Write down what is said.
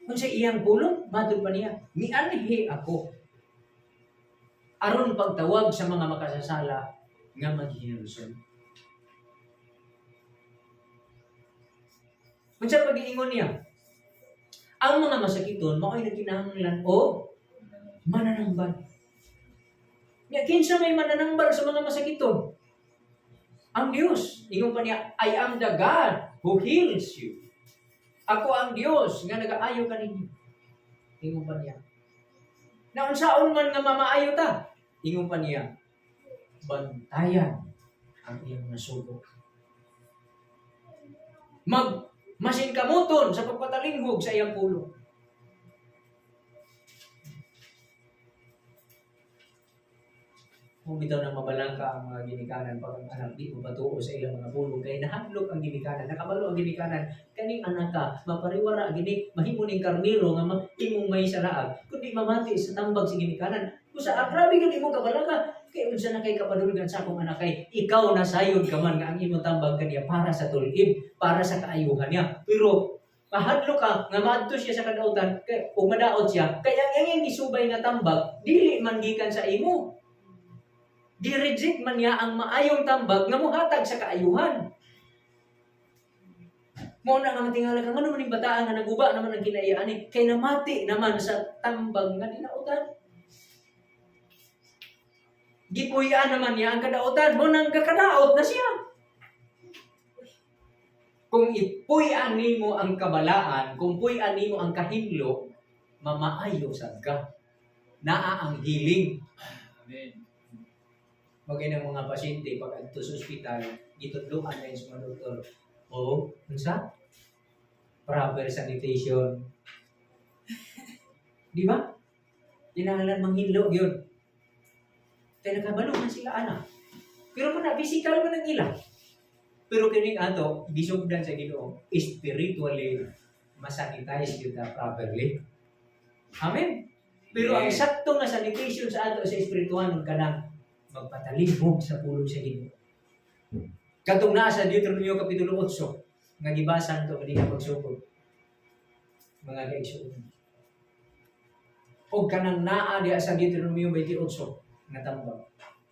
Kung sa iyang pulong, matod pa niya, mianhi ako. Aron pagtawag sa mga makasasala nga maghinulsol. Kung sa pag-iingon niya, ang mga masakiton, mao'y nagkinahanglan o mananambal. Nga, kinsa may mananambal sa mga masakiton? Ang Diyos. Ingon pa niya, I am the God who heals you. Ako ang Diyos nga nag-aayo kaninyo. Ingon pa niya. Na unsaon man nga mamaayo ta? Ingon pa niya, bantayan ang iyong nasugo. Masingkamuton sa pagpatalinghog sa iyang pulo. Kung bitaw nang mabalangka ang mga ginikanan pag ang anak di mo patuo sa ilang mga pulong kay nahadlok ang ginikanan, nakabalo ang ginikanan, kaning anak ka mapariwara gini mahimo ning karniro nga imong may saraag kundi mamati sa tambag sa ginikanan. Kusa grabe gid imong kabalangka kay unsa na kay kapadulgan sa akong anak kay ikaw na sayod ka man nga ang imong tambag kaniya para sa tulid, para sa kaayuhan niya. Pero mahadlok ka nga maadto siya sa kadautan kay ug madaot siya kay ang iyang gisubay nga tambag dili man gikan sa imo. Di-reject man niya ang maayong tambag nga muhatag sa kaayuhan. Mo na nga matingala ka, ano man yung bataan nga naguba naman ang kinaiani, kay namati naman sa tambag nga dinautan. Gipuyaan naman niya ang kadautan, mo nang kakadaot na siya. Kung ipuyaan nimo ang kabalaan, kung puyaan nimo ang kahinlo, mamaayo sad ka. Naa ang healing. Amen. Magay ng mga pasyente pag adto sa ospital, gitudloan na yung mga doktor. O, unsa? Proper sanitation. Di ba? Kinahanglan manghilo yun. Kaya nakabalo man sila anak. Pero kung na physical mo nang ila. Pero kining ato, gisugdan sa Ginoo, spiritually masanitize kita properly. Amen. Pero ang sakto nga sanitation sa ato sa espirituhan kanang magpatalihog sa pulong sa Ginoo. Katong naa sa Deuteronomio Kapitulo 8, nga gibasan to kanina pagsugod. Mga kaigsuon. O kanang naa diha sa Deuteronomio 28 nga tambag.